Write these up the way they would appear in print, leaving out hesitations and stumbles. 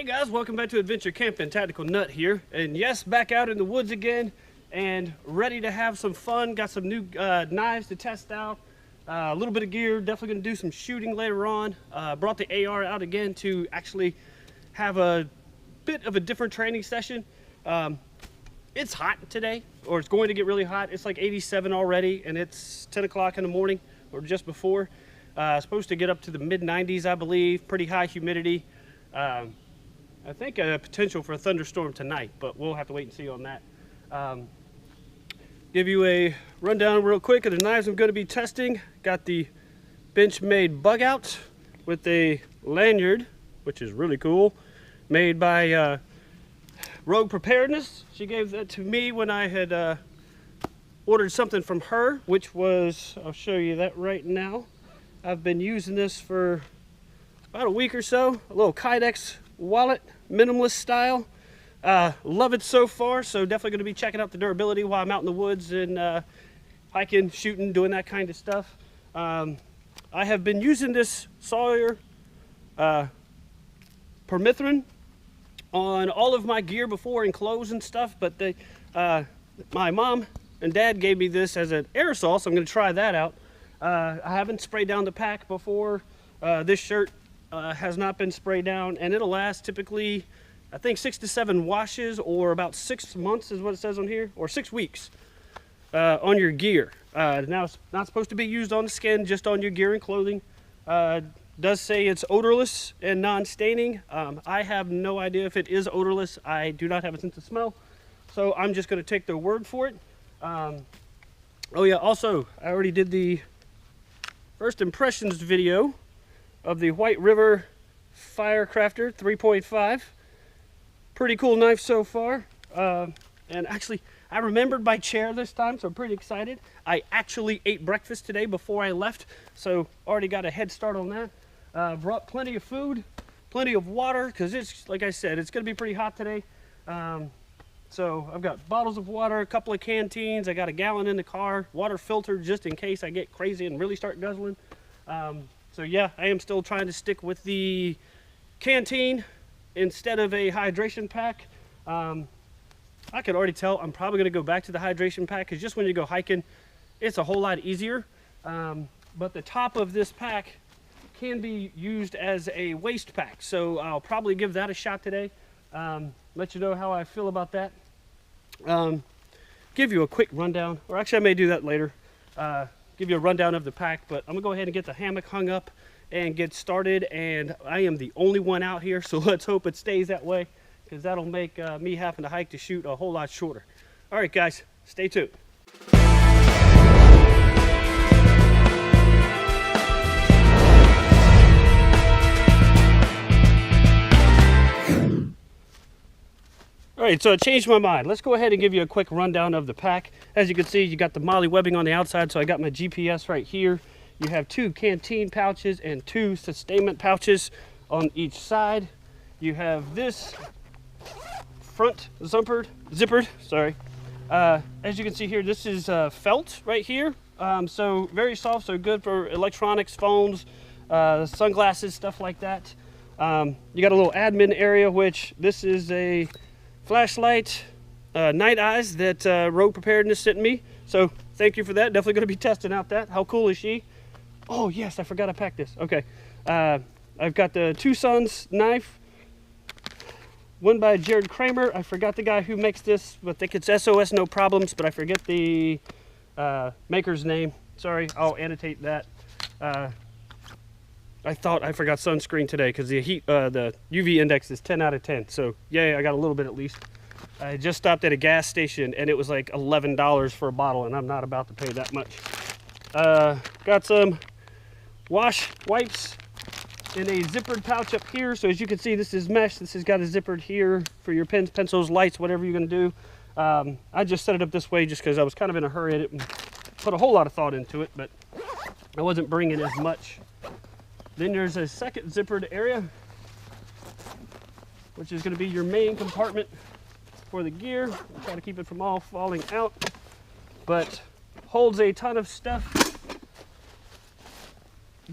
Hey guys, welcome back to Adventure Camping. Tactical Nut here, and yes, back out in the woods again and ready to have some fun. Got some new knives to test out, a little bit of gear, definitely going to do some shooting later on. Brought the AR out again to actually have a bit of a different training session. It's hot today, or it's going to get really hot. It's like 87 already, and it's 10 o'clock in the morning, or just before. Supposed to get up to the mid 90s, I believe. Pretty high humidity. I think a potential for a thunderstorm tonight, but we'll have to wait and see on that. Give you a rundown real quick of the knives I'm going to be testing. Got the Benchmade Bugout with a lanyard, which is really cool, made by Rogue Preparedness. She gave that to me when I had ordered something from her, which was, I'll show you that right now. I've been using this for about a week or so. A little Kydex wallet, minimalist style. Love it so far, so definitely going to be checking out the durability while I'm out in the woods and hiking, shooting, doing that kind of stuff. I have been using this Sawyer Permethrin on all of my gear before and clothes and stuff, but my mom and dad gave me this as an aerosol, so I'm going to try that out. I haven't sprayed down the pack before. This shirt has not been sprayed down, and it'll last typically, I think, 6 to 7 washes, or about 6 months is what it says on here, or 6 weeks on your gear. Now, it's not supposed to be used on the skin, just on your gear and clothing. Does say it's odorless and non-staining. I have no idea if it is odorless. I do not have a sense of smell, so I'm just going to take their word for it. Oh yeah, also, I already did the first impressions video of the White River Firecrafter 3.5. Pretty cool knife so far. And actually, I remembered my chair this time, so I'm pretty excited. I actually ate breakfast today before I left, so already got a head start on that. Brought plenty of food, plenty of water, because it's, like I said, it's going to be pretty hot today. So I've got bottles of water, a couple of canteens. I got a gallon in the car, water filter just in case I get crazy and really start guzzling. So yeah, I am still trying to stick with the canteen instead of a hydration pack. I could already tell I'm probably going to go back to the hydration pack, because just when you go hiking, it's a whole lot easier. But the top of this pack can be used as a waist pack, so I'll probably give that a shot today. Let you know how I feel about that. Give you a quick rundown, or actually I may do that later. Give you a rundown of the pack, but I'm gonna go ahead and get the hammock hung up and get started. And I am the only one out here, so let's hope it stays that way, because that'll make me having to hike to shoot a whole lot shorter. All right guys, stay tuned. All right, so I changed my mind. Let's go ahead and give you a quick rundown of the pack. As you can see, you got the MOLLE webbing on the outside, so I got my GPS right here. You have 2 canteen pouches and 2 sustainment pouches on each side. You have this front zippered, sorry. As you can see here, this is felt right here. So very soft, so good for electronics, phones, sunglasses, stuff like that. You got a little admin area, which this is a flashlight, Nite Ize that Rogue Preparedness sent me. So thank you for that. Definitely going to be testing out that. How cool is she? Oh yes, I forgot I packed this. Okay. I've got the Two Sons knife. One by Kramer. I forgot the guy who makes this, but I think it's SOS No Problems, but I forget the maker's name. Sorry, I'll annotate that. I thought I forgot sunscreen today, because the UV index is 10 out of 10. So yay, I got a little bit at least. I just stopped at a gas station and it was like $11 for a bottle, and I'm not about to pay that much. Got some wash wipes in a zippered pouch up here. So as you can see, this is mesh. This has got a zippered here for your pens, pencils, lights, whatever you're gonna do. I just set it up this way just because I was kind of in a hurry. I didn't put a whole lot of thought into it, but I wasn't bringing as much. Then there's a second zippered area, which is going to be your main compartment for the gear. I'll try to keep it from all falling out, but holds a ton of stuff.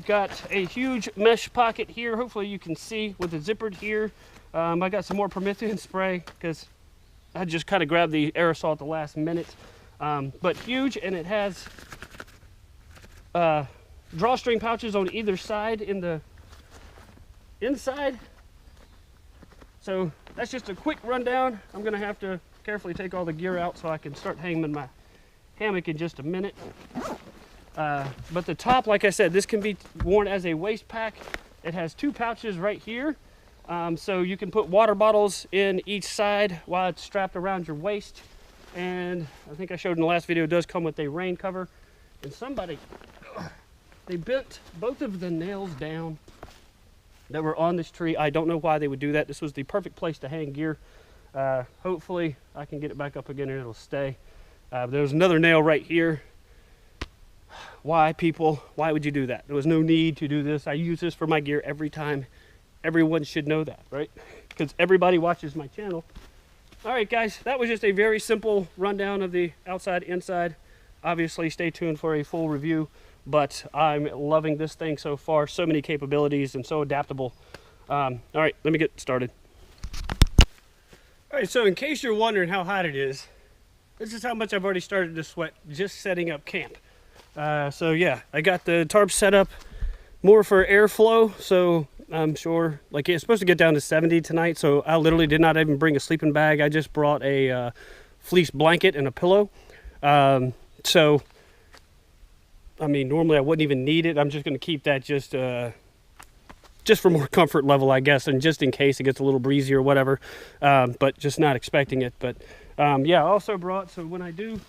got a huge mesh pocket here. Hopefully you can see with the zippered here. I got some more permethrin spray because I just kind of grabbed the aerosol at the last minute. But huge, and it has drawstring pouches on either side in the inside. So that's just a quick rundown. I'm gonna have to carefully take all the gear out so I can start hanging my hammock in just a minute. But the top, like I said, this can be worn as a waist pack. It has 2 pouches right here. So you can put water bottles in each side while it's strapped around your waist. And I think I showed in the last video, it does come with a rain cover. And somebody, they bent both of the nails down that were on this tree. I don't know why they would do that. This was the perfect place to hang gear. Hopefully I can get it back up again and it'll stay. There's another nail right here. Why, people? Why would you do that? There was no need to do this. I use this for my gear every time. Everyone should know that, right? Because everybody watches my channel. All right, guys, that was just a very simple rundown of the outside, inside. Obviously, stay tuned for a full review, but I'm loving this thing so far. So many capabilities and so adaptable. All right, let me get started. All right, so in case you're wondering how hot it is, this is how much I've already started to sweat just setting up camp. So yeah, I got the tarp set up more for airflow, so I'm sure, like, it's supposed to get down to 70 tonight, so I literally did not even bring a sleeping bag. I just brought a fleece blanket and a pillow. So, I mean, normally I wouldn't even need it. I'm just going to keep that just for more comfort level, I guess, and just in case it gets a little breezy or whatever, but just not expecting it. But yeah, I also brought, so when I do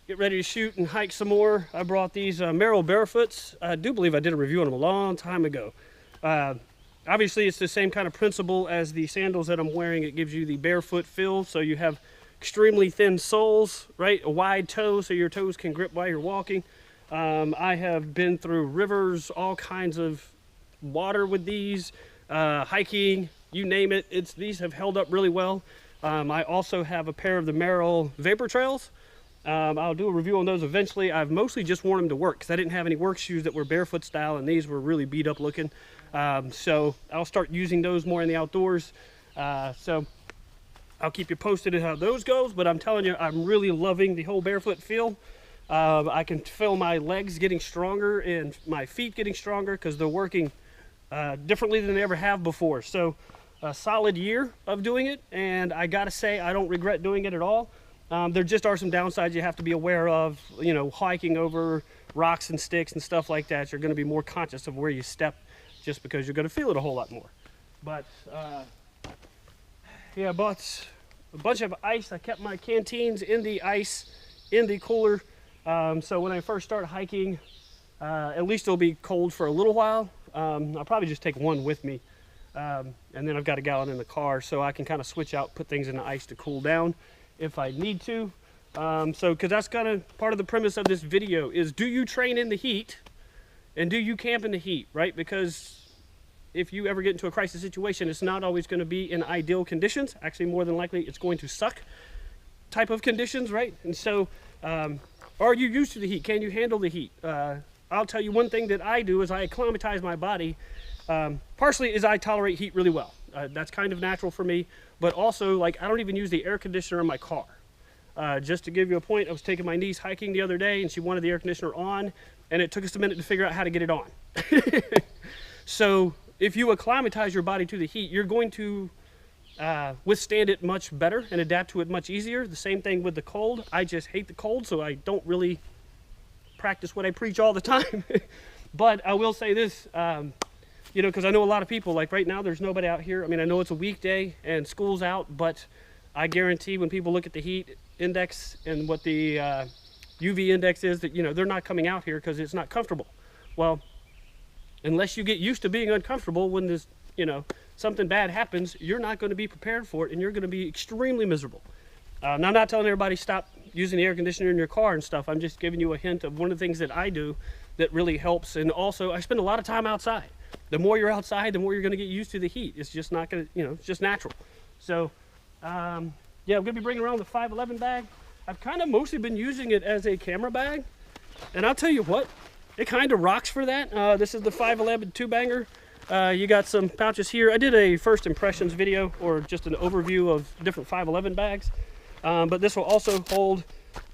get ready to shoot and hike some more, I brought these Merrell Barefoots. I do believe I did a review on them a long time ago. Obviously, it's the same kind of principle as the sandals that I'm wearing. It gives you the barefoot feel, so you have extremely thin soles, right? A wide toe, so your toes can grip while you're walking. I have been through rivers, all kinds of water with these, hiking, you name it. These have held up really well. I also have a pair of the Merrell Vapor Trails. I'll do a review on those eventually. I've mostly just worn them to work because I didn't have any work shoes that were barefoot style, and these were really beat up looking. So I'll start using those more in the outdoors. So I'll keep you posted on how those goes, but I'm telling you, I'm really loving the whole barefoot feel. I can feel my legs getting stronger and my feet getting stronger because they're working differently than they ever have before. So a solid year of doing it, and I gotta say, I don't regret doing it at all. There just are some downsides you have to be aware of. You know, hiking over rocks and sticks and stuff like that, you're going to be more conscious of where you step just because you're going to feel it a whole lot more. But yeah, I bought a bunch of ice. I kept my canteens in the ice in the cooler, so when I first start hiking, at least it'll be cold for a little while. I'll probably just take one with me, and then I've got a gallon in the car, so I can kind of switch out, put things in the ice to cool down if I need to. So, because that's kind of part of the premise of this video is, do you train in the heat and do you camp in the heat, right? Because if you ever get into a crisis situation, it's not always going to be in ideal conditions. Actually, more than likely, it's going to suck type of conditions, right? And so, are you used to the heat? Can you handle the heat? I'll tell you one thing that I do is I acclimatize my body. Partially is I tolerate heat really well. That's kind of natural for me, but also, like, I don't even use the air conditioner in my car. Just to give you a point, I was taking my niece hiking the other day and she wanted the air conditioner on, and it took us a minute to figure out how to get it on. So if you acclimatize your body to the heat, you're going to withstand it much better and adapt to it much easier. The same thing with the cold. I just hate the cold, so I don't really practice what I preach all the time. But I will say this, you know, because I know a lot of people, like right now, there's nobody out here. I mean, I know it's a weekday and school's out, but I guarantee when people look at the heat index and what the UV index is, that, you know, they're not coming out here because it's not comfortable. Well, unless you get used to being uncomfortable, when this, you know, something bad happens, you're not going to be prepared for it, and you're going to be extremely miserable. Now, I'm not telling everybody stop using the air conditioner in your car and stuff. I'm just giving you a hint of one of the things that I do that really helps. And also, I spend a lot of time outside. The more you're outside, the more you're going to get used to the heat. It's just not going to, you know, it's just natural. So, yeah, I'm going to be bringing around the 511 bag. I've kind of mostly been using it as a camera bag. And I'll tell you what, it kind of rocks for that. This is the 511 2-banger. You got some pouches here. I did a first impressions video, or just an overview of different 511 bags. But this will also hold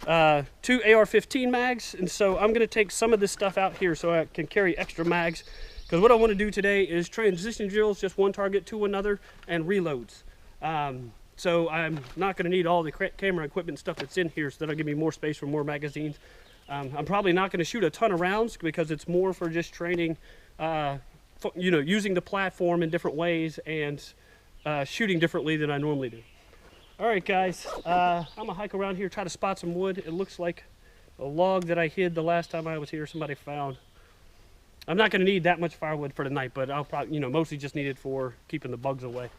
2 AR-15 mags, and so I'm going to take some of this stuff out here so I can carry extra mags, because what I want to do today is transition drills, just one target to another, and reloads. So I'm not going to need all the camera equipment stuff that's in here, so that'll give me more space for more magazines. I'm probably not going to shoot a ton of rounds because it's more for just training, you know, using the platform in different ways and shooting differently than I normally do. All right, guys, I'm gonna hike around here, try to spot some wood. It looks like a log that I hid the last time I was here, somebody found. I'm not gonna need that much firewood for tonight, but I'll probably, you know, mostly just need it for keeping the bugs away.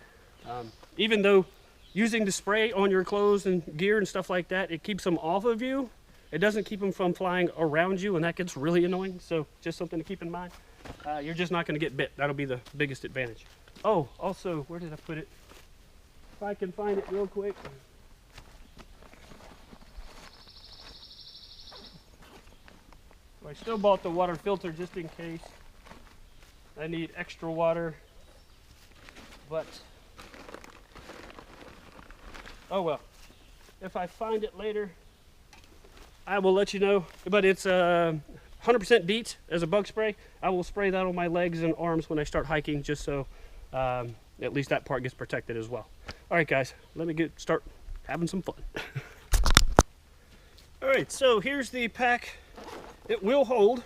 Even though using the spray on your clothes and gear and stuff like that, it keeps them off of you. It doesn't keep them from flying around you, and that gets really annoying. So just something to keep in mind. You're just not gonna get bit. That'll be the biggest advantage. Oh, also, where did I put it? If I can find it real quick. I still bought the water filter just in case I need extra water, but oh well. If I find it later, I will let you know. But it's 100% DEET as a bug spray. I will spray that on my legs and arms when I start hiking, just so at least that part gets protected as well. All right, guys, let me start having some fun. All right, so here's the pack. It will hold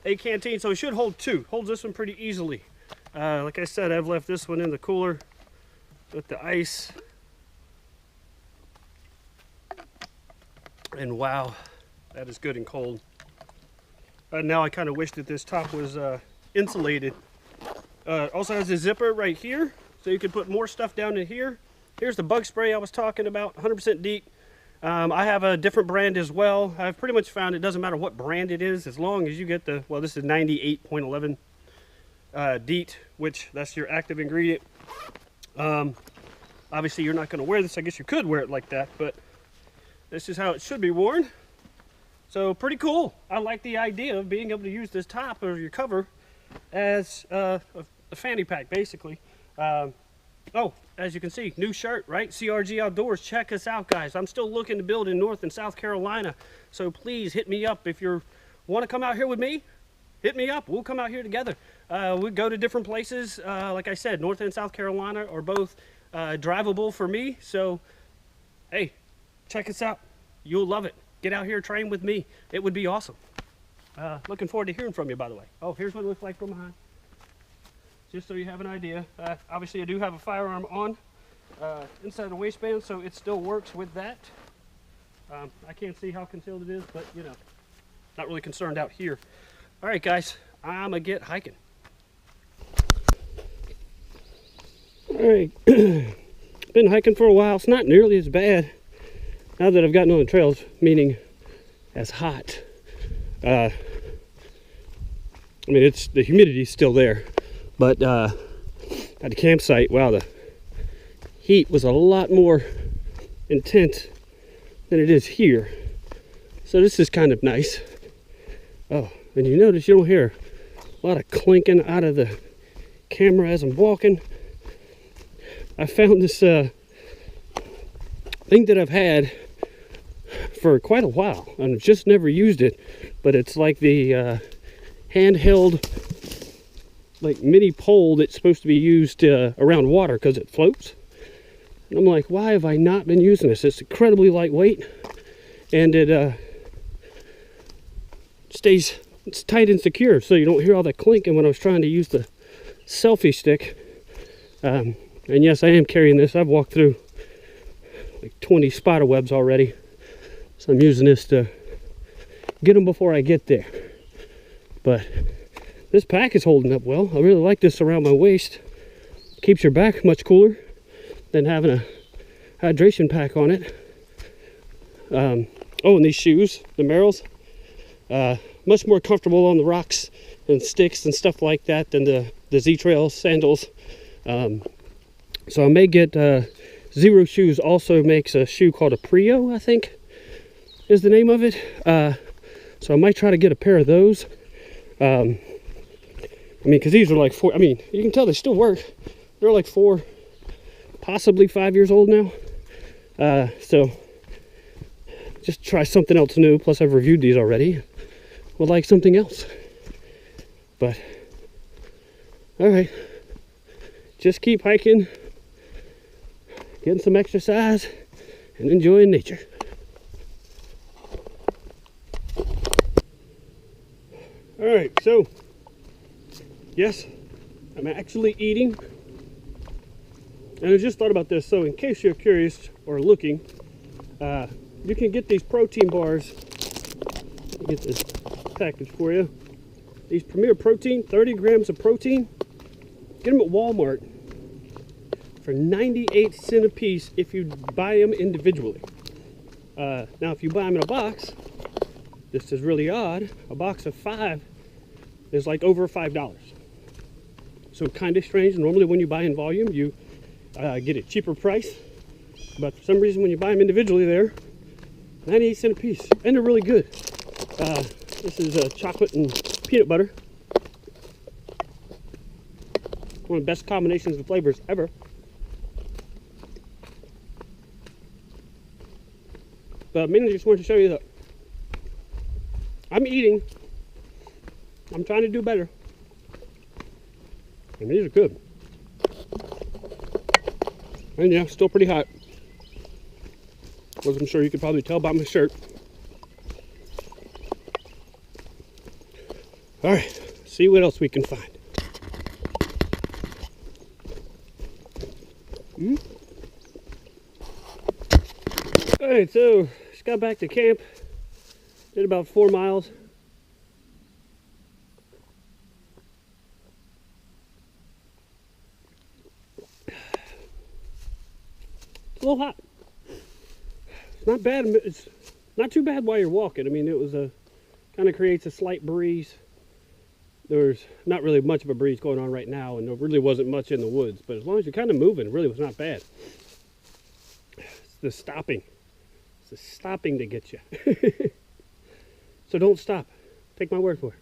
a canteen, so it should hold 2. Holds this one pretty easily. Like I said, I've left this one in the cooler with the ice. And wow, that is good and cold. Now I kind of wish that this top was insulated. Also has a zipper right here, so you can put more stuff down in here. Here's the bug spray I was talking about, 100% DEET. I have a different brand as well. I've pretty much found it doesn't matter what brand it is, as long as you get the, well, this is 98.11 DEET, which that's your active ingredient. Obviously you're not going to wear this. I guess you could wear it like that, but this is how it should be worn. So pretty cool. I like the idea of being able to use this top or your cover as a fanny pack, basically. Oh, as you can see, new shirt, right? CRG Outdoors. Check us out, guys. I'm still looking to build in North and South Carolina, so please hit me up if you want to come out here with me. Hit me up. We'll come out here together. We go to different places. Like I said, North and South Carolina are both drivable for me. So, hey, check us out. You'll love it. Get out here, train with me. It would be awesome. Looking forward to hearing from you, by the way. Oh, here's what it looks like from behind. Just so you have an idea. Obviously, I do have a firearm on inside the waistband, so it still works with that. I can't see how concealed it is, but, you know, not really concerned out here. All right, guys, I'm going to get hiking. All right, been hiking for a while. It's not nearly as bad now that I've gotten on the trails, meaning as hot. I mean, the humidity's still there, but at the campsite, wow, the heat was a lot more intense than it is here. So this is kind of nice. Oh, and you notice you don't hear a lot of clinking out of the camera as I'm walking. I found this thing that I've had for quite a while, and I've just never used it, but it's like the handheld like mini pole that's supposed to be used around water because it floats. And I'm like, why have I not been using this? It's incredibly lightweight, and it it's tight and secure, so you don't hear all that clinking when I was trying to use the selfie stick. And yes, I am carrying this. I've walked through like 20 spider webs already, so I'm using this to get them before I get there. But this pack is holding up well. I really like this around my waist. Keeps your back much cooler than having a hydration pack on it. Oh, and these shoes, the Merrells, much more comfortable on the rocks and sticks and stuff like that than the Z-Trail sandals. So I may get Zero Shoes also makes a shoe called a Prio, I think is the name of it. So I might try to get a pair of those I mean, because these are like 4, I mean, you can tell they still work. They're like 4, possibly 5 years old now. So just try something else new. Plus I've reviewed these already. Would like something else. But, all right. Just keep hiking, getting some exercise, and enjoying nature. All right, so yes, I'm actually eating. And I just thought about this, so in case you're curious or looking, you can get these protein bars. Let me get this package for you. These Premier Protein, 30 grams of protein. Get them at Walmart for 98 cents a piece if you buy them individually. Now, if you buy them in a box, this is really odd. A box of 5 is like over $5. So kind of strange. Normally when you buy in volume, you get a cheaper price. But for some reason when you buy them individually, they're 98 cents a piece. And they're really good. This is chocolate and peanut butter. One of the best combinations of flavors ever. But mainly just wanted to show you that I'm eating. I'm trying to do better. And these are good. And yeah, still pretty hot. As I'm sure you could probably tell by my shirt. Alright, see what else we can find. Alright, so just got back to camp. Did about 4 miles. It's a little hot. It's not bad. It's not too bad while you're walking. I mean, it was kind of creates a slight breeze. There's not really much of a breeze going on right now, and there really wasn't much in the woods. But as long as you're kind of moving, it really was not bad. It's the stopping. It's the stopping that gets you. So don't stop. Take my word for it.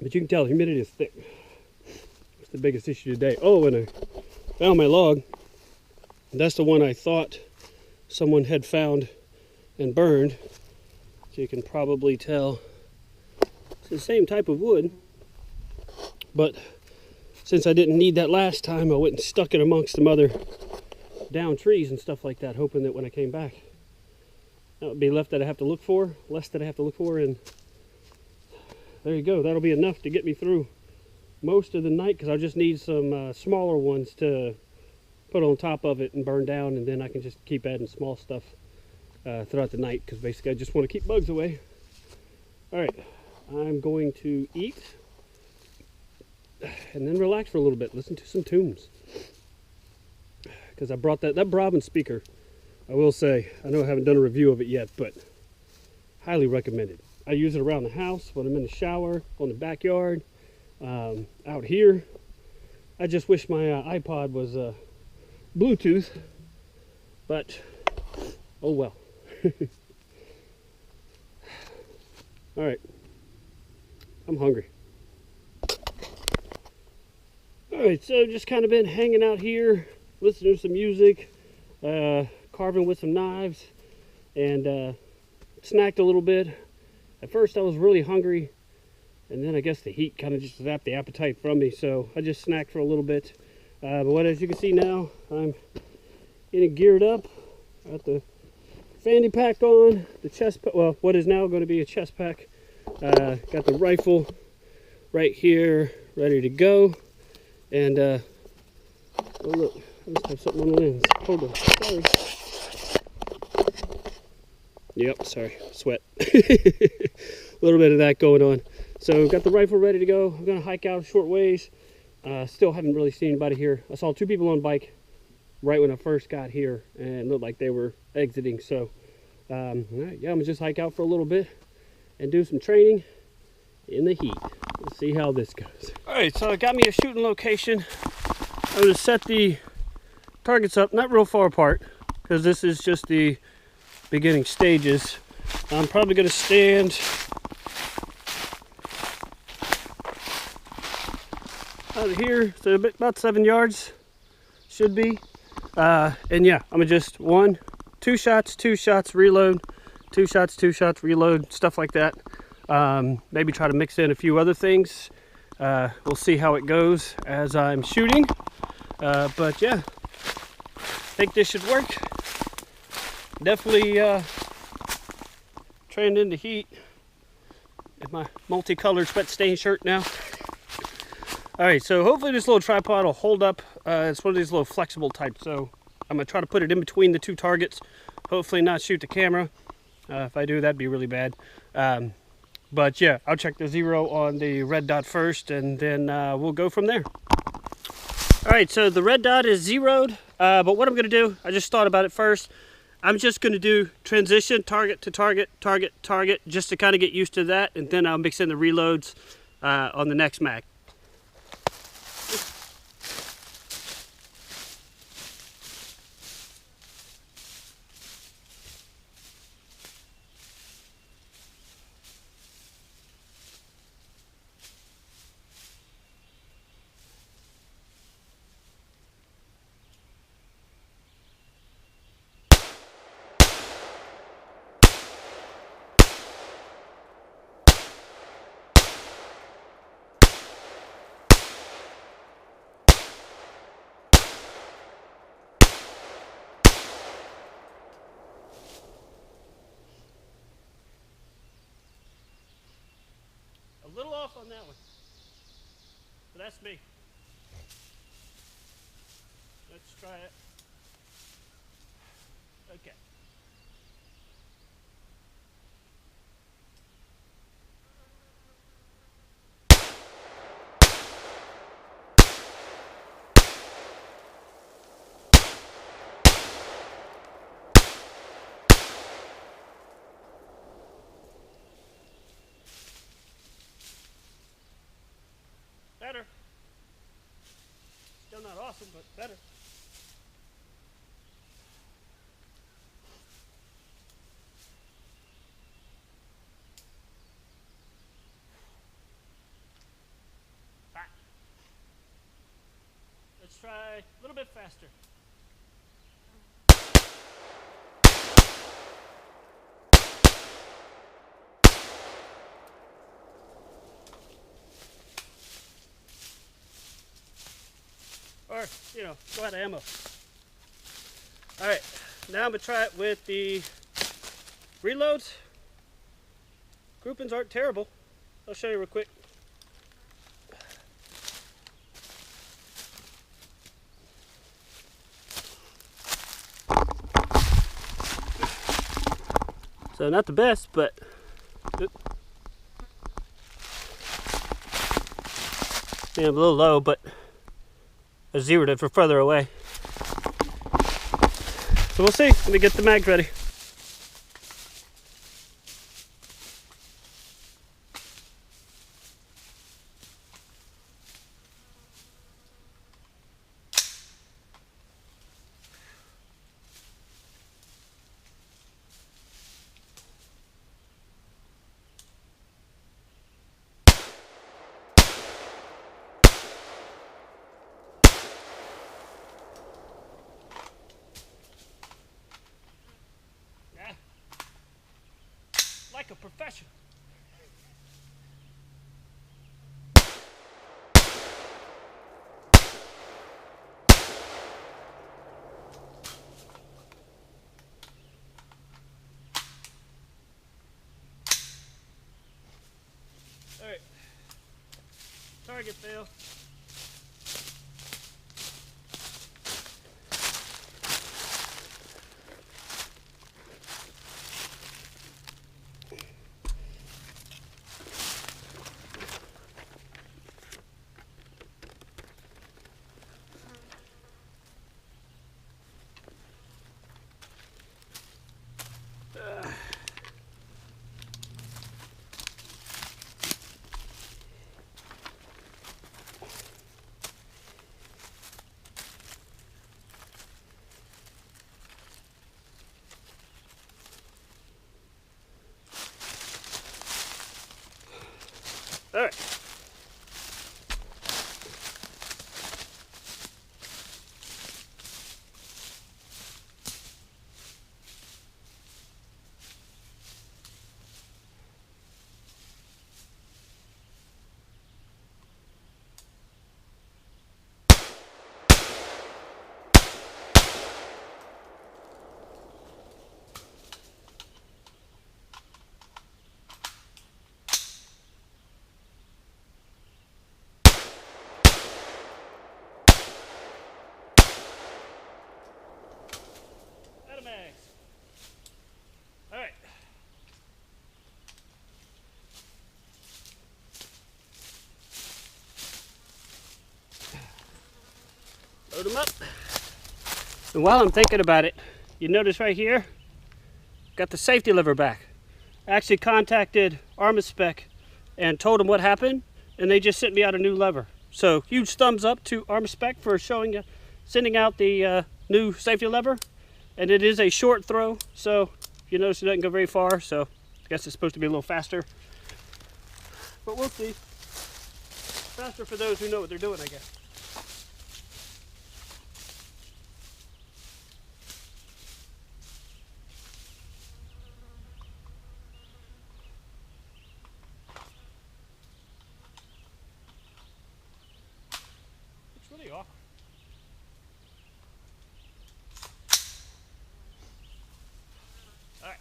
But you can tell the humidity is thick. That's the biggest issue today. Oh, and I found my log. That's the one I thought someone had found and burned. So you can probably tell it's the same type of wood. But since I didn't need that last time, I went and stuck it amongst some other down trees and stuff like that, hoping that when I came back, that would be less that I have to look for, and there you go. That'll be enough to get me through most of the night, because I'll just need some smaller ones to put on top of it and burn down, and then I can just keep adding small stuff throughout the night, because basically I just want to keep bugs away. Alright, I'm going to eat and then relax for a little bit, listen to some tunes, because I brought that Brabant speaker. I will say, I know I haven't done a review of it yet, but highly recommended. I use it around the house, when I'm in the shower, on the backyard, out here. I just wish my iPod was Bluetooth, but oh well. All right, I'm hungry. All right, so just kind of been hanging out here, listening to some music, carving with some knives, and snacked a little bit. At first I was really hungry, and then I guess the heat kind of just zapped the appetite from me, so I just snacked for a little bit. But as you can see now, I'm getting geared up. Got the fanny pack on, the chest pack, well, what is now going to be a chest pack. Got the rifle right here, ready to go. And, oh look, I must have something on the lens. Hold on, sorry. Yep, sorry, sweat. A little bit of that going on. So got the rifle ready to go. I'm gonna hike out a short ways. Still haven't really seen anybody here. I saw 2 people on bike right when I first got here, and it looked like they were exiting. So all right, yeah, I'm gonna just hike out for a little bit and do some training in the heat. Let's see how this goes. All right, so it got me a shooting location. I'm gonna set the targets up, not real far apart, because this is just the beginning stages. I'm probably gonna stand out of here, so about 7 yards should be. And yeah, I'm gonna just two shots, reload, 2 shots, reload, stuff like that. Maybe try to mix in a few other things. We'll see how it goes as I'm shooting. But yeah, I think this should work. Definitely trained into heat in my multicolored sweat stain shirt now. All right, so hopefully this little tripod will hold up. It's one of these little flexible types, so I'm gonna try to put it in between the 2 targets. Hopefully not shoot the camera. If I do, that'd be really bad. But yeah, I'll check the 0 on the red dot first, and then we'll go from there. All right, so the red dot is 0'd, but what I'm gonna do, I just thought about it first. I'm just gonna do transition, target to target, target, target, just to kind of get used to that, and then I'll mix in the reloads on the next mag. A little off on that one, but that's me. Let's try it. Okay. Better. Still not awesome, but better. Right. Let's try a little bit faster. Or, you know, go out of ammo. All right, now I'm gonna try it with the reloads. Groupings aren't terrible. I'll show you real quick. So not the best, but yeah, a little low, but I zeroed it for further away. So we'll see. Let me get the mags ready. Like a professional. All right. Target fail. Load them up. And while I'm thinking about it, you notice right here, got the safety lever back. I actually contacted Armaspec and told them what happened, and they just sent me out a new lever. So huge thumbs up to Armaspec for sending out the new safety lever. And it is a short throw, so you notice it doesn't go very far, so I guess it's supposed to be a little faster. But we'll see. Faster for those who know what they're doing, I guess. It's really awkward. All right.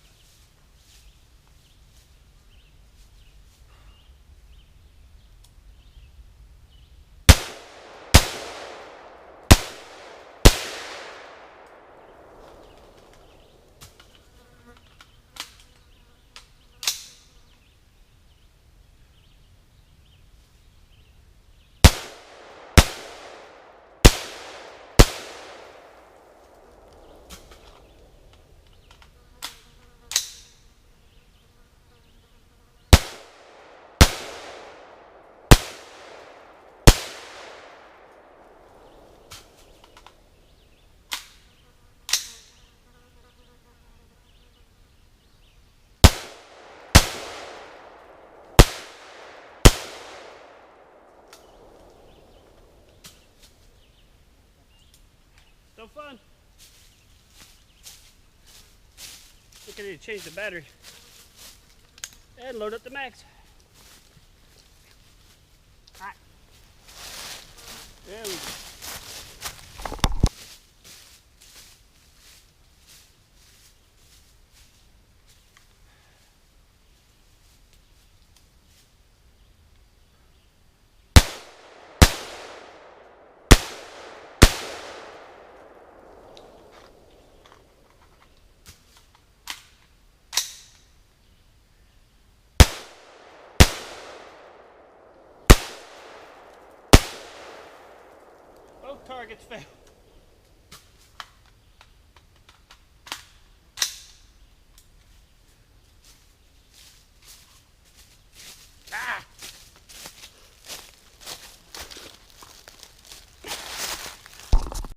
Still fun. I think I need to change the battery and load up the mags. All right. There we go. Both targets failed.